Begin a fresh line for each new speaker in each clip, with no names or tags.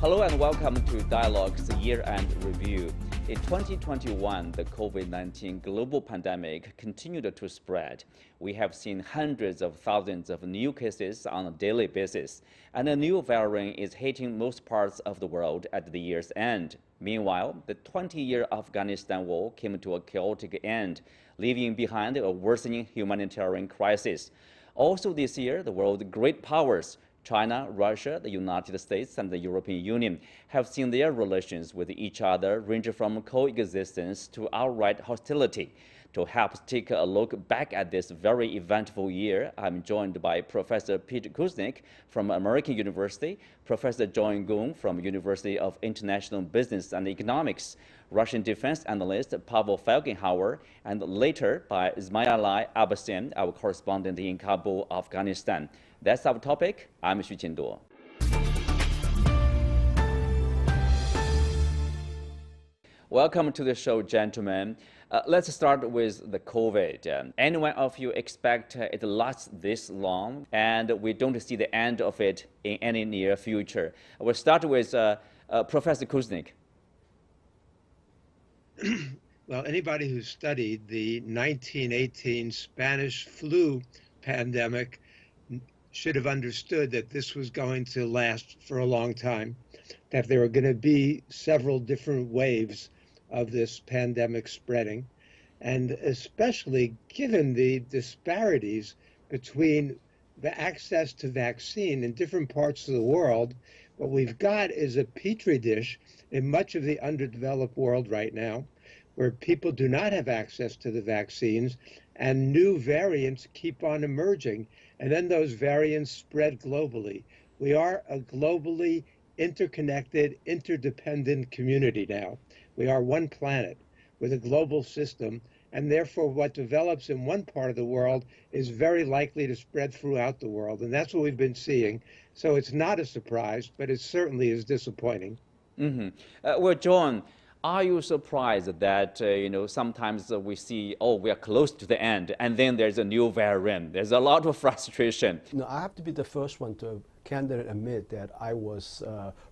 Hello and welcome to Dialogue's Year-End Review. In 2021, the COVID-19 global pandemic continued to spread. We have seen hundreds of thousands of new cases on a daily basis, and a new variant is hitting most parts of the world at the year's end. Meanwhile, the 20-year Afghanistan War came to a chaotic end, leaving behind a worsening humanitarian crisis. Also this year, the world's great powers, China, Russia, the United States, and the European Union have seen their relations with each other range from coexistence to outright hostility. To help take a look back at this very eventful year, I'm joined by Professor Pete Kuznick from American University, Professor John Gong from University of International Business and Economics, Russian defense analyst Pavel Felgenhauer, and later by Ismailai Abbasyan, our correspondent in Kabul, Afghanistan. That's our topic. I'm Xu Qinduo. Welcome to the show, gentlemen. Let's start with the COVID. Anyone of you expect it lasts this long, and we don't see the end of it in any near future? We'll start with Professor Kuznick.
Well, anybody who studied the 1918 Spanish flu pandemic should have understood that this was going to last for a long time, that there were going to be several different waves of this pandemic spreading, and especially given the disparities between the access to vaccine in different parts of the world, what we've got is a petri dish in much of the underdeveloped world right now, where people do not have access to the vaccines, and new variants keep on emerging, and then those variants spread globally. We are a globally interconnected, interdependent community now. We are one planet with a global system, and therefore what develops in one part of the world is very likely to spread throughout the world, and that's what we've been seeing. So it's not a surprise, but it certainly is disappointing.
Well, John, are you surprised that, sometimes we see, we are close to the end, and then there's a new variant? There's a lot of frustration.
I have to be the first one to candidly admit that I was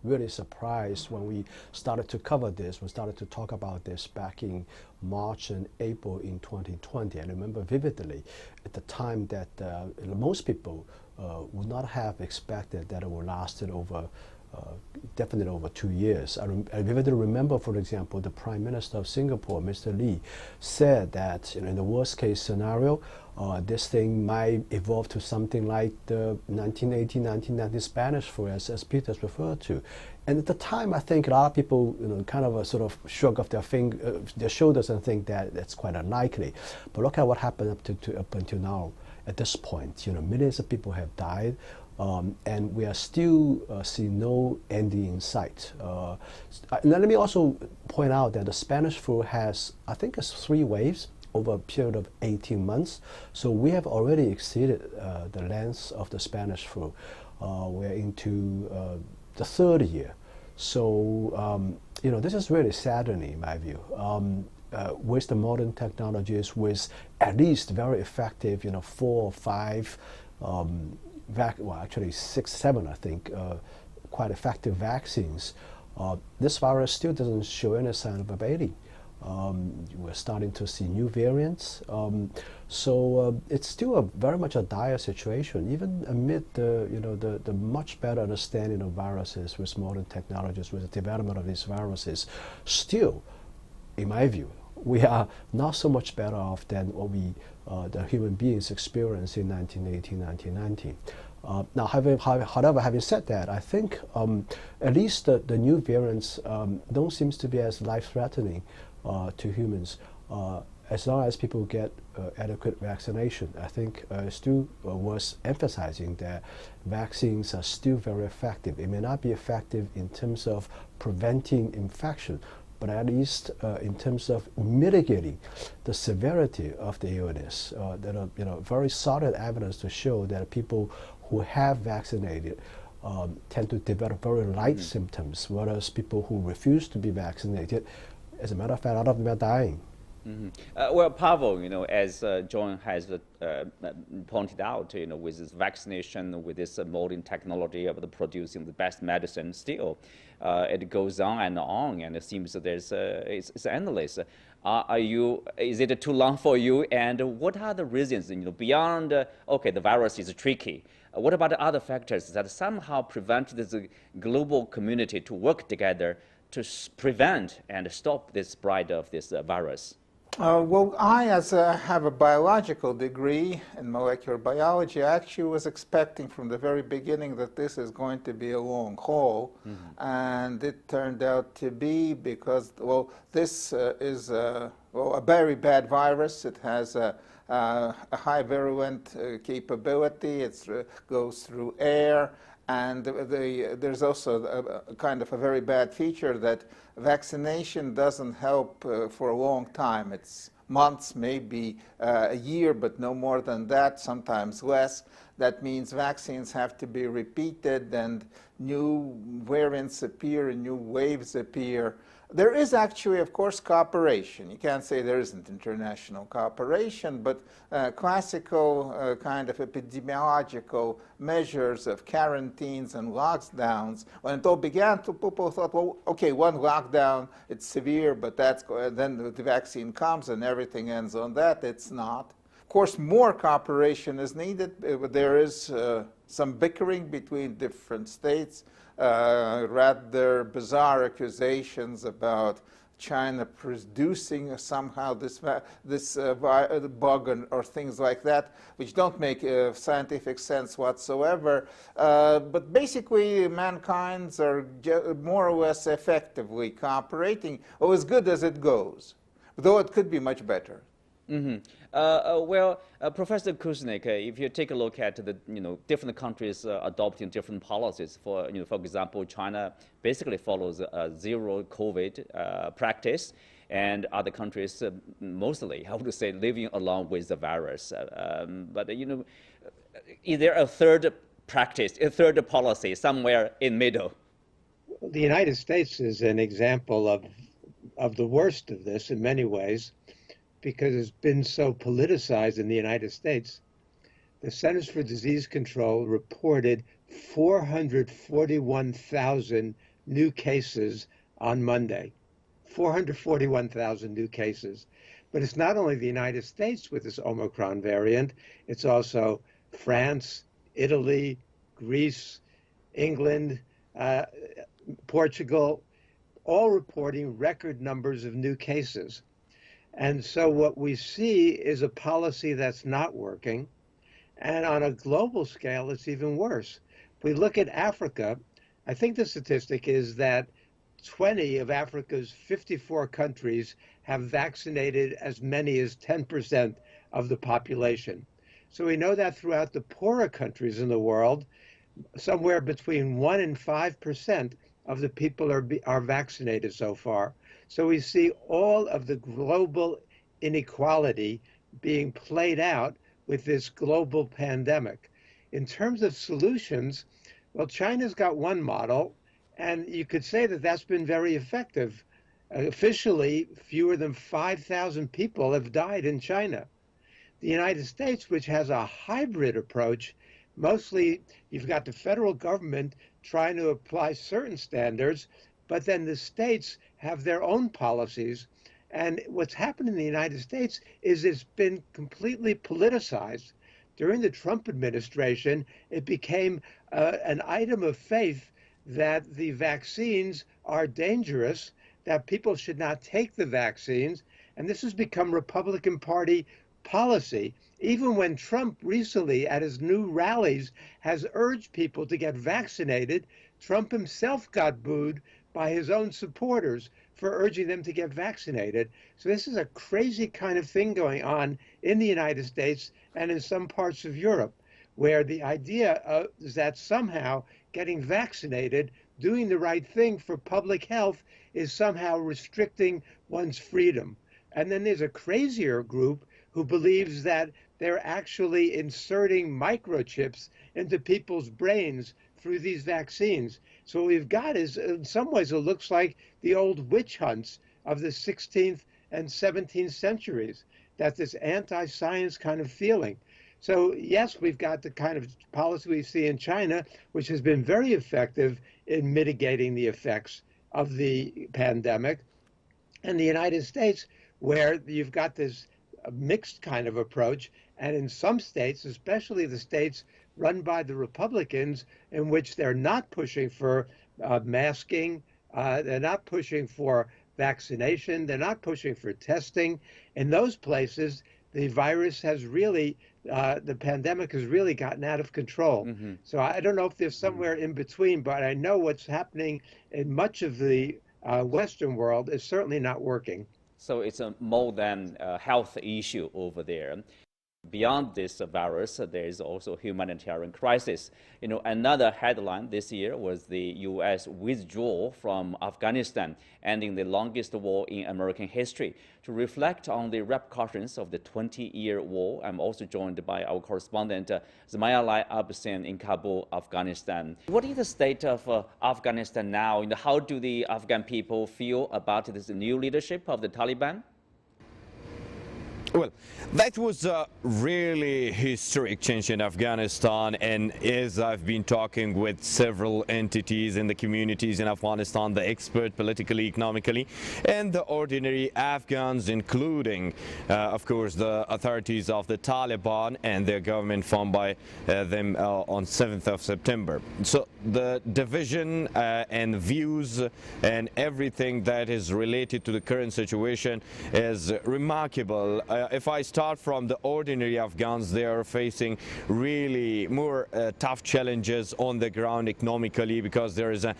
really surprised when we started to cover this, we started to talk about this back in March and April in 2020. I remember vividly at the time that most people would not have expected that it would last over definitely over 2 years. I vividly remember, for example, the Prime Minister of Singapore, Mr. Lee, said that in the worst case scenario, this thing might evolve to something like the 1918-1919 Spanish flu, as Peter has referred to. And at the time, I think a lot of people, kind of a sort of shrug of their shoulders and think that that's quite unlikely. But look at what happened up until now. At this point, millions of people have died. And we are still seeing no ending in sight. Let me also point out that the Spanish flu has, I think it's 3 waves over a period of 18 months. So we have already exceeded the length of the Spanish flu. We're into the 3rd year. So, this is really saddening in my view. With the modern technologies, with at least very effective, 4 or 5 actually 6, 7, I think, quite effective vaccines. This virus still doesn't show any sign of abating. We're starting to see new variants. So it's still very much a dire situation, even amid the much better understanding of viruses with modern technologies, with the development of these viruses. Still, in my view, we are not so much better off than what the human beings experienced in 1918, 1919. Now, however, having said that, I think at least the new variants don't seem to be as life-threatening to humans as long as people get adequate vaccination. I think it's still worth emphasizing that vaccines are still very effective. It may not be effective in terms of preventing infection, but at least in terms of mitigating the severity of the illness. There are very solid evidence to show that people who have vaccinated tend to develop very light symptoms, whereas people who refuse to be vaccinated, as a matter of fact, a lot of them are dying.
Well, Pavel, as John has pointed out, with this vaccination, with this modern technology of the producing the best medicine, still it goes on, and it seems that it's endless. Is it too long for you? And what are the reasons, beyond, okay, the virus is tricky. What about the other factors that somehow prevent the global community to work together to prevent and stop the spread of this virus?
Well, have a biological degree in molecular biology, I actually was expecting from the very beginning that this is going to be a long haul, and it turned out to be because, well, this is a very bad virus. It has a high virulent capability. It goes through air. And there's also a kind of a very bad feature that vaccination doesn't help for a long time. It's months, maybe a year, but no more than that, sometimes less. That means vaccines have to be repeated and new variants appear and new waves appear. There is actually, of course, cooperation. You can't say there isn't international cooperation, but classical kind of epidemiological measures of quarantines and lockdowns, when it all began, people thought, well, okay, one lockdown, it's severe, but then the vaccine comes and everything ends on that. It's not. Of course, more cooperation is needed. There is some bickering between different states. Rather bizarre accusations about China producing somehow this bug or things like that, which don't make scientific sense whatsoever. But basically, mankinds are more or less effectively cooperating, or as good as it goes, though it could be much better.
Professor Kuznick, if you take a look at the different countries adopting different policies, for example, China basically follows a zero COVID practice, and other countries mostly, I would say, living along with the virus. But is there a third practice, a third policy somewhere in middle?
The United States is an example of the worst of this in many ways, because it's been so politicized in the United States. The Centers for Disease Control reported 441,000 new cases on Monday. 441,000 new cases. But it's not only the United States with this Omicron variant, it's also France, Italy, Greece, England, Portugal, all reporting record numbers of new cases. And so what we see is a policy that's not working. And on a global scale, it's even worse. If we look at Africa, I think the statistic is that 20 of Africa's 54 countries have vaccinated as many as 10% of the population. So we know that throughout the poorer countries in the world, somewhere between 1% and 5% of the people are vaccinated so far. So we see all of the global inequality being played out with this global pandemic. In terms of solutions, well, China's got one model, and you could say that that's been very effective. Officially, fewer than 5,000 people have died in China. The United States, which has a hybrid approach, mostly you've got the federal government trying to apply certain standards, but then the states have their own policies. And what's happened in the United States is it's been completely politicized. During the Trump administration, it became an item of faith that the vaccines are dangerous, that people should not take the vaccines. And this has become Republican Party policy. Even when Trump recently at his new rallies has urged people to get vaccinated, Trump himself got booed by his own supporters for urging them to get vaccinated. So this is a crazy kind of thing going on in the United States and in some parts of Europe, where the idea is that somehow getting vaccinated, doing the right thing for public health, is somehow restricting one's freedom. And then there's a crazier group who believes that they're actually inserting microchips into people's brains through these vaccines. So what we've got is, in some ways, it looks like the old witch hunts of the 16th and 17th centuries, that this anti-science kind of feeling. So yes, we've got the kind of policy we see in China, which has been very effective in mitigating the effects of the pandemic, and the United States, where you've got this mixed kind of approach, and in some states, especially the states run by the Republicans, in which they're not pushing for masking, they're not pushing for vaccination, they're not pushing for testing. In those places, the virus has really, the pandemic has really gotten out of control. So I don't know if there's somewhere in between, but I know what's happening in much of the Western world is certainly not working.
So it's a more than a health issue over there. Beyond this virus, there is also a humanitarian crisis. You know, another headline this year was the U.S. withdrawal from Afghanistan, ending the longest war in American history. To reflect on the repercussions of the 20-year war, I'm also joined by our correspondent, Zmayalai Absin in Kabul, Afghanistan. What is the state of Afghanistan now, and how do the Afghan people feel about this new leadership of the Taliban?
Well, that was a really historic change in Afghanistan, and as I've been talking with several entities in the communities in Afghanistan, the expert politically, economically, and the ordinary Afghans, including, of course, the authorities of the Taliban and their government formed by them on 7th of September. So the division and views and everything that is related to the current situation is remarkable. If I start from the ordinary Afghans, they are facing really more tough challenges on the ground economically, because there is a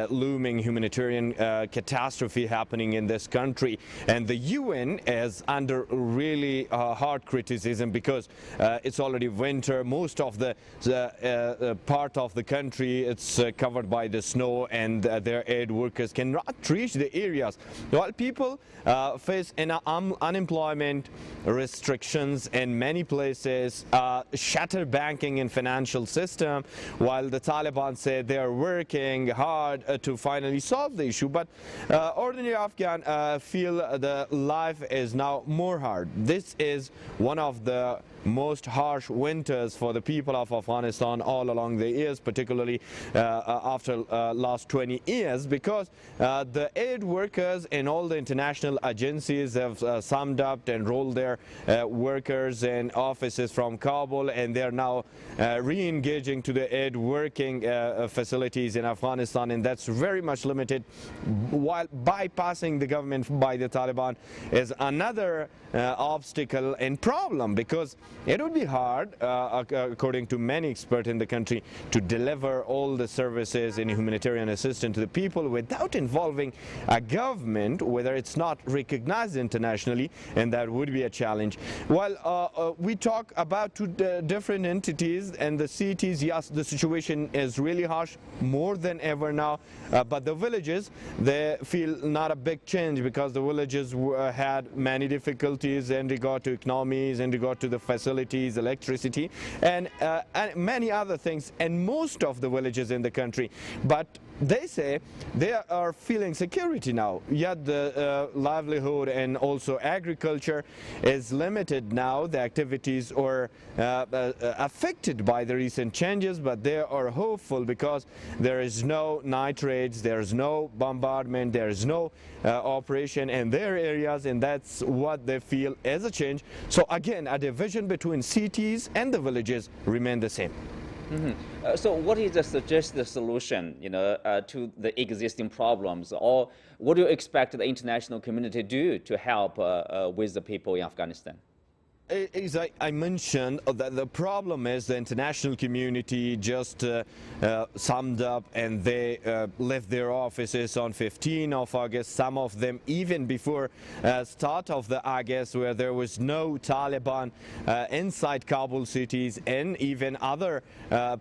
looming humanitarian catastrophe happening in this country, and the UN is under really hard criticism because it's already winter. Most of the part of the country, it's covered by the snow, and their aid workers cannot reach the areas, while people face unemployment, restrictions in many places, shattered banking and financial system, while the Taliban say they are working hard to finally solve the issue. But ordinary Afghan feel the life is now more hard. This is one of the most harsh winters for the people of Afghanistan all along the years, particularly after last 20 years, because the aid workers and all the international agencies have summed up and rolled their workers and offices from Kabul, and they're now re-engaging to the aid working facilities in Afghanistan, and that's very much limited, while bypassing the government by the Taliban is another obstacle and problem, because it would be hard, according to many experts in the country, to deliver all the services and humanitarian assistance to the people without involving a government, whether it's not recognized internationally, and that would be a challenge. While we talk about two different entities and the cities, yes, the situation is really harsh, more than ever now, but the villages, they feel not a big change, because the villages had many difficulties in regard to economies, in regard to the facilities, electricity, and many other things, and most of the villages in the country. But they say they are feeling security now, yet the livelihood and also agriculture is limited now. The activities are affected by the recent changes, but they are hopeful because there is no night raids, there is no bombardment, there is no operation in their areas, and that's what they feel as a change. So again, a division between cities and the villages remain the same.
So what is the suggested solution, to the existing problems, or what do you expect the international community to do to help with the people in Afghanistan?
As I mentioned, that the problem is the international community just summed up, and they left their offices on 15 of August, some of them even before start of the August, where there was no Taliban inside Kabul cities, and even other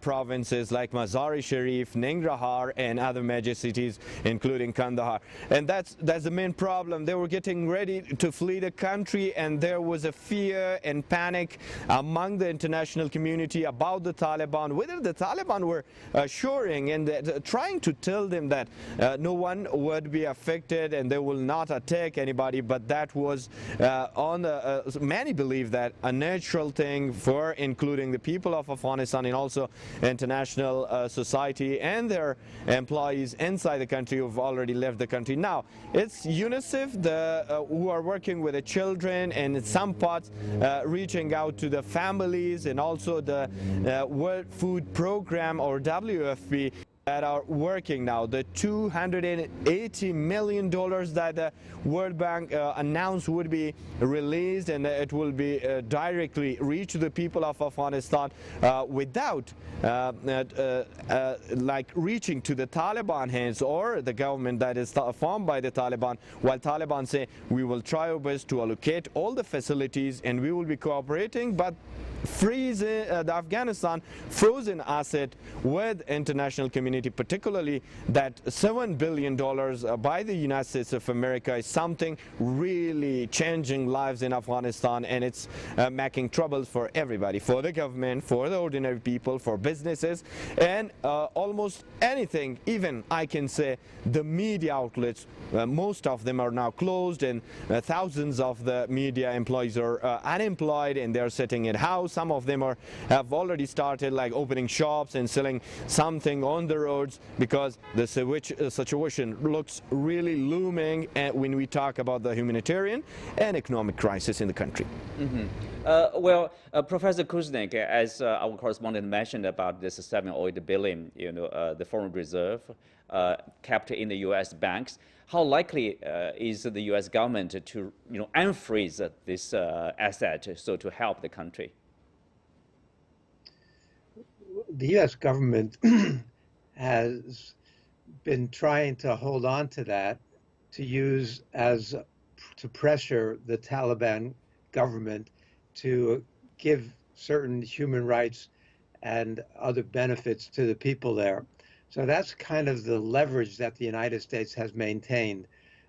provinces like Mazar-e-Sharif, Nangarhar, and other major cities, including Kandahar. And that's the main problem. They were getting ready to flee the country, and there was a fear fear and panic among the international community about the Taliban, whether the Taliban were assuring and trying to tell them that no one would be affected and they will not attack anybody, but that was many believe that a natural thing for including the people of Afghanistan and also international society and their employees inside the country who've already left the country. Now, it's UNICEF who are working with the children and in some parts reaching out to the families, and also the World Food Program or WFP that are working now. The $280 million that the World Bank announced would be released, and it will be directly reach the people of Afghanistan without like reaching to the Taliban hands or the government that is formed by the Taliban, while Taliban say we will try our best to allocate all the facilities and we will be cooperating, but freeze the Afghanistan frozen asset with international community, particularly that $7 billion by the United States of America is something really changing lives in Afghanistan, and it's making troubles for everybody, for the government, for the ordinary people, for businesses, and almost anything. Even I can say the media outlets, most of them are now closed, and thousands of the media employees are unemployed and they're sitting at house. Some of them have already started like opening shops and selling something on the roads, because the situation looks really looming when we talk about the humanitarian and economic crisis in the country.
Well, Professor Kuznick, as our correspondent mentioned about this $7 billion, the foreign reserve kept in the U.S. banks, how likely is the U.S. government to, unfreeze this asset so to help the country?
The U.S. government has been trying to hold on to that to use to pressure the Taliban government to give certain human rights and other benefits to the people there. So that's kind of the leverage that the United States has maintained.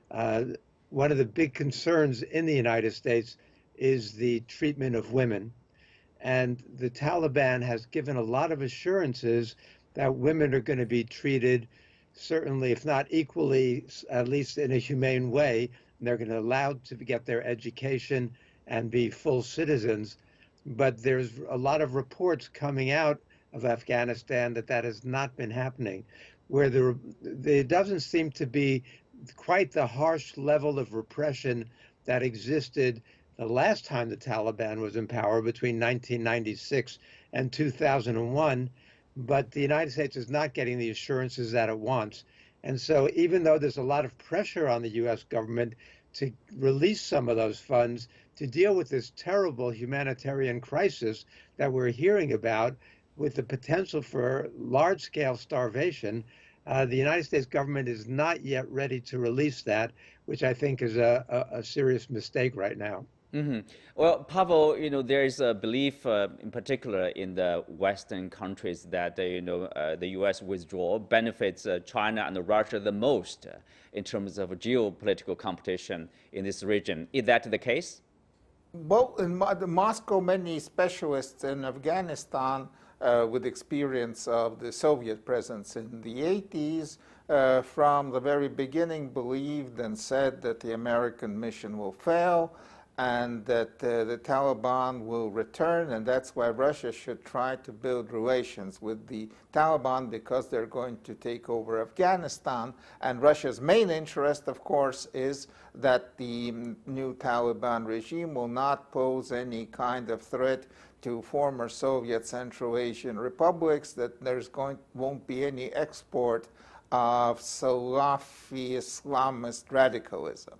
One of the big concerns in the United States is the treatment of women. And the Taliban has given a lot of assurances that women are going to be treated, certainly, if not equally, at least in a humane way. And they're going to be allowed to get their education and be full citizens. But there's a lot of reports coming out of Afghanistan that has not been happening, where there doesn't seem to be quite the harsh level of repression that existed the last time the Taliban was in power between 1996 and 2001, but the United States is not getting the assurances that it wants. And so even though there's a lot of pressure on the U.S. government to release some of those funds to deal with this terrible humanitarian crisis that we're hearing about, with the potential for large-scale starvation, the United States government is not yet ready to release that, which I think is a serious mistake right now.
Well, Pavel, there is a belief, in particular in the Western countries, that the U.S. withdrawal benefits China and Russia the most in terms of geopolitical competition in this region. Is that the case?
Well, in Moscow, many specialists in Afghanistan with experience of the Soviet presence in the 80s, from the very beginning believed and said that the American mission will fail, and that the Taliban will return, and that's why Russia should try to build relations with the Taliban, because they're going to take over Afghanistan. And Russia's main interest, of course, is that the new Taliban regime will not pose any kind of threat to former Soviet Central Asian republics, that won't be any export of Salafi Islamist radicalism.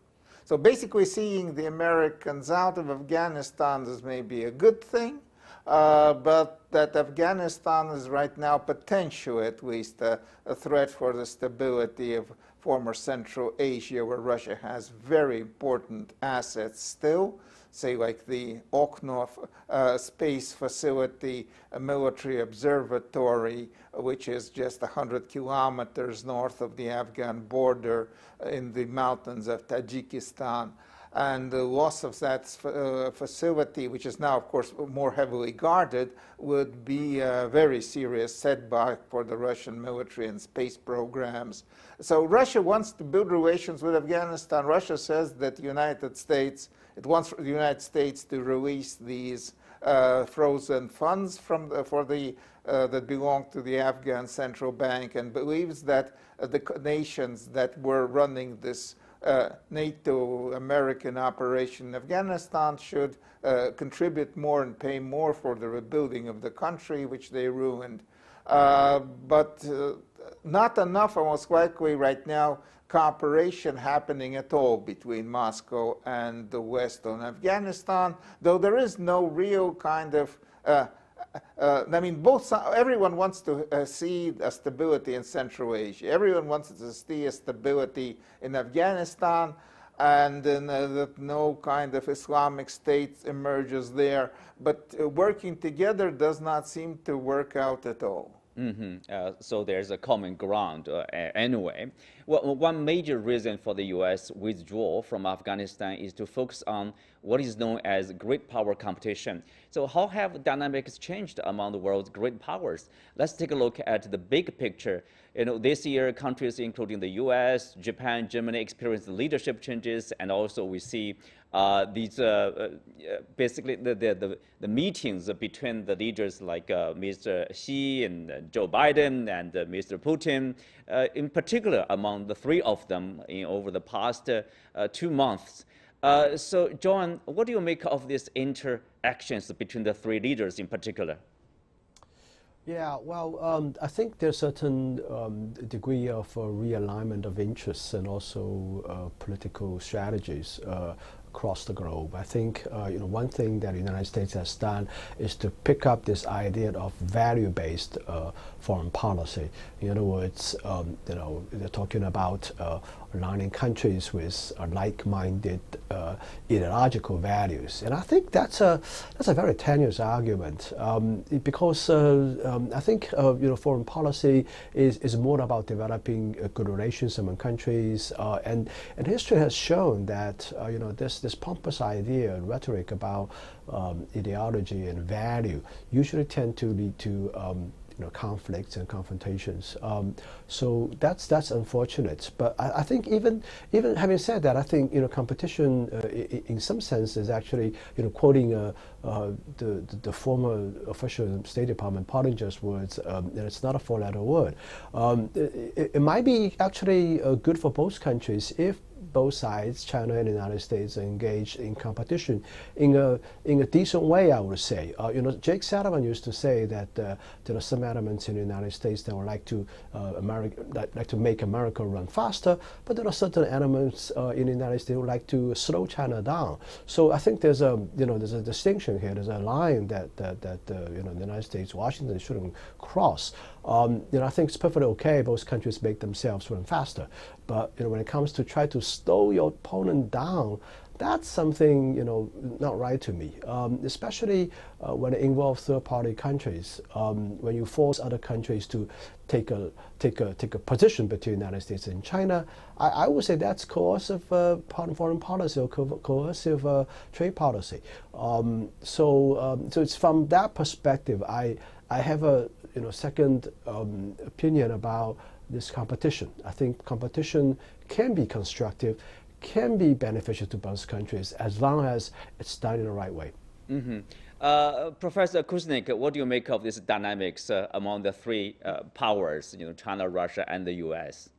So basically seeing the Americans out of Afghanistan is maybe a good thing, but that Afghanistan is right now potentially at least a threat for the stability of former Central Asia, where Russia has very important assets still, say like the Okhnov space facility, a military observatory, which is just 100 kilometers north of the Afghan border in the mountains of Tajikistan. And the loss of that facility, which is now, of course, more heavily guarded, would be a very serious setback for the Russian military and space programs. So Russia wants to build relations with Afghanistan. Russia says that it wants the United States to release these frozen funds that belong to the Afghan central bank, and believes that the nations that were running this NATO American operation in Afghanistan should contribute more and pay more for the rebuilding of the country, which they ruined. But not enough, most likely right now, cooperation happening at all between Moscow and the West on Afghanistan, though there is no real kind of I mean, everyone wants to see a stability in Central Asia. Everyone wants to see a stability in Afghanistan, and that no kind of Islamic State emerges there. But working together does not seem to work out at all.
So there's a common ground anyway. Well, one major reason for the U.S. withdrawal from Afghanistan is to focus on what is known as great power competition. So how have dynamics changed among the world's great powers? Let's take a look at the big picture. This year, countries including the U.S., Japan, Germany experienced leadership changes, and also we see these basically the meetings between the leaders like Mr. Xi and Joe Biden and Mr. Putin, in particular among the three of them over the past 2 months. So, John, what do you make of these interactions between the three leaders in particular?
Yeah, well, I think there's a certain degree of realignment of interests and also political strategies across the globe. I think one thing that the United States has done is to pick up this idea of value-based foreign policy. In other words, they're talking about aligning countries with like-minded ideological values, and I think that's a very tenuous argument because I think foreign policy is more about developing good relations among countries, and history has shown that this pompous idea and rhetoric about ideology and value usually tend to lead to conflicts and confrontations. So that's unfortunate. But I think even having said that, I think competition in some sense is actually quoting the former official State Department Pottinger's words. It's not a four-letter word. It might be actually good for both countries if both sides, China and the United States, are engaged in competition in a decent way, I would say. Jake Sullivan used to say that there are some elements in the United States that would like to make America run faster, but there are certain elements in the United States who would like to slow China down. So I think there's a distinction here. There's a line that the United States, Washington shouldn't cross. I think it's perfectly okay both countries make themselves run faster, but when it comes to try to slow your opponent down, that's something not right to me. Especially when it involves third-party countries. When you force other countries to take a position between the United States and China, I would say that's coercive foreign policy or coercive trade policy. So it's from that perspective I have a second opinion about this competition. I think competition can be constructive, can be beneficial to both countries as long as it's done in the right way.
Professor Kuznick, what do you make of this dynamics among the three powers, China, Russia, and the U.S.?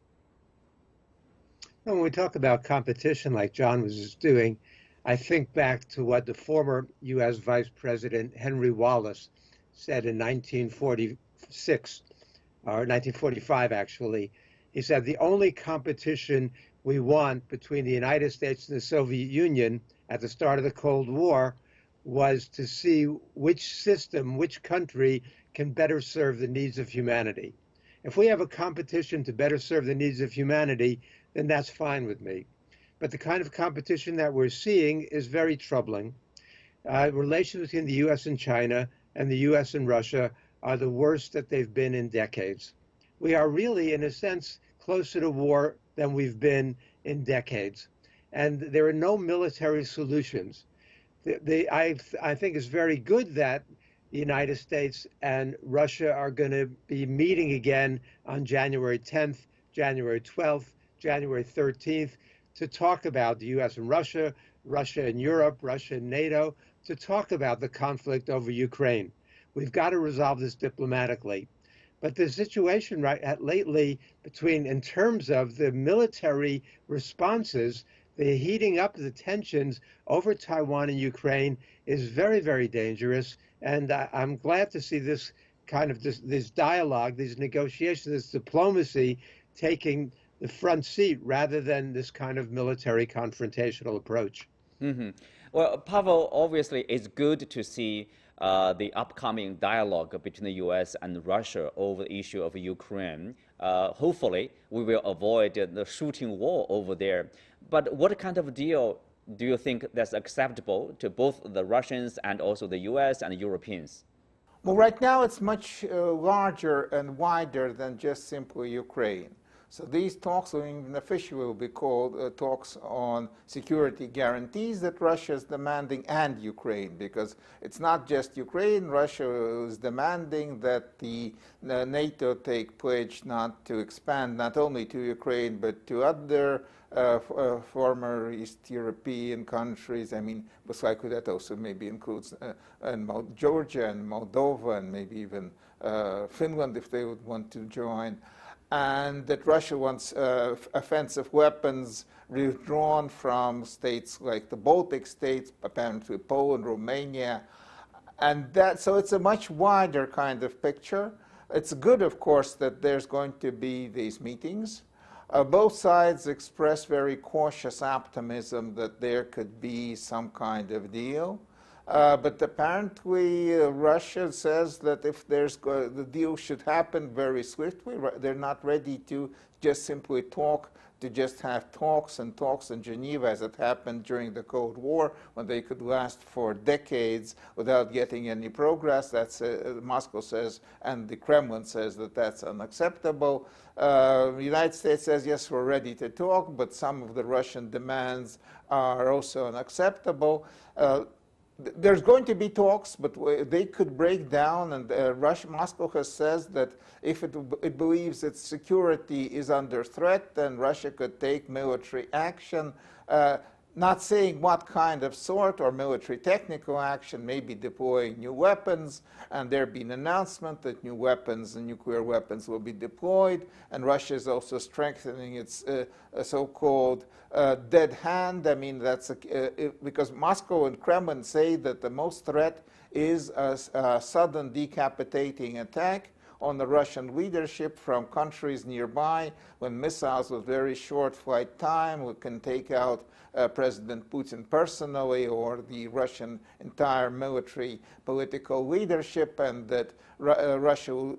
When we talk about competition like John was just doing, I think back to what the former U.S. Vice President Henry Wallace said in 1946, or 1945 actually. He said, the only competition we want between the United States and the Soviet Union at the start of the Cold War was to see which system, which country can better serve the needs of humanity. If we have a competition to better serve the needs of humanity, then that's fine with me. But the kind of competition that we're seeing is very troubling. Relations between the U.S. and China and the U.S. and Russia are the worst that they've been in decades. We are really, in a sense, closer to war than we've been in decades. and there are no military solutions. I think it's very good that the United States and Russia are going to be meeting again on January 10th, January 12th, January 13th to talk about the US and Russia, Russia and Europe, Russia and NATO, to talk about the conflict over Ukraine. We've got to resolve this diplomatically. But the situation lately in terms of the military responses, the heating up of the tensions over Taiwan and Ukraine is very, very dangerous. And I'm glad to see this kind of this dialogue, these negotiations, this diplomacy taking the front seat rather than this kind of military confrontational approach.
Mm-hmm. Well, Pavel, obviously it's good to see the upcoming dialogue between the U.S. and Russia over the issue of Ukraine. Hopefully, we will avoid the shooting war over there. But what kind of deal do you think that's acceptable to both the Russians and also the U.S. and Europeans?
Well, right now it's much larger and wider than just simply Ukraine. So these talks, even officially, will be called talks on security guarantees that Russia is demanding, and Ukraine, because it's not just Ukraine. Russia is demanding that the NATO take pledge not to expand not only to Ukraine but to other former East European countries. I mean, most likely that also maybe includes Georgia and Moldova and maybe even Finland if they would want to join. And that Russia wants offensive weapons withdrawn from states like the Baltic states, apparently Poland, Romania, and so it's a much wider kind of picture. It's good, of course, that there's going to be these meetings. Both sides express very cautious optimism that there could be some kind of deal. But apparently Russia says that if the deal should happen very swiftly, they're not ready to just simply talk, to just have talks in Geneva as it happened during the Cold War, when they could last for decades without getting any progress. That's Moscow says, and the Kremlin says that that's unacceptable. The United States says, yes, we're ready to talk, but some of the Russian demands are also unacceptable. There's going to be talks, but they could break down, and Moscow has says that if it believes its security is under threat, then Russia could take military action, not saying what kind of sort or military technical action, maybe deploying new weapons, and there be an announcement that new weapons and nuclear weapons will be deployed, and Russia is also strengthening its so-called dead hand. I mean, that's because Moscow and Kremlin say that the most threat is a sudden decapitating attack on the Russian leadership from countries nearby, when missiles with very short flight time can take out President Putin personally or the Russian entire military political leadership, and that Russia will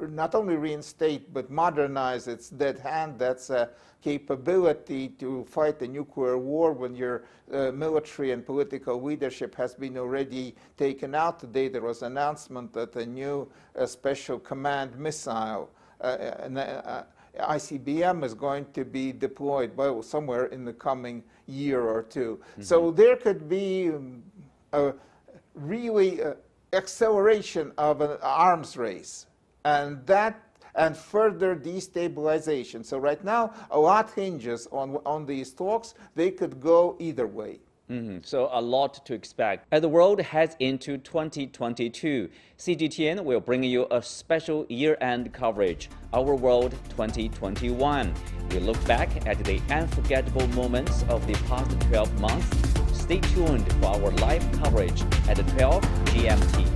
not only reinstate but modernize its dead hand. That's a capability to fight a nuclear war when your military and political leadership has been already taken out. Today there was an announcement that a new special command missile, ICBM, is going to be deployed somewhere in the coming year or two. Mm-hmm. So there could be a really acceleration of an arms race, and further destabilization. So right now, a lot hinges on these talks. They could go either way.
Mm-hmm. So a lot to expect. As the world heads into 2022, CGTN will bring you a special year-end coverage, Our World 2021. We look back at the unforgettable moments of the past 12 months. Stay tuned for our live coverage at 12 GMT.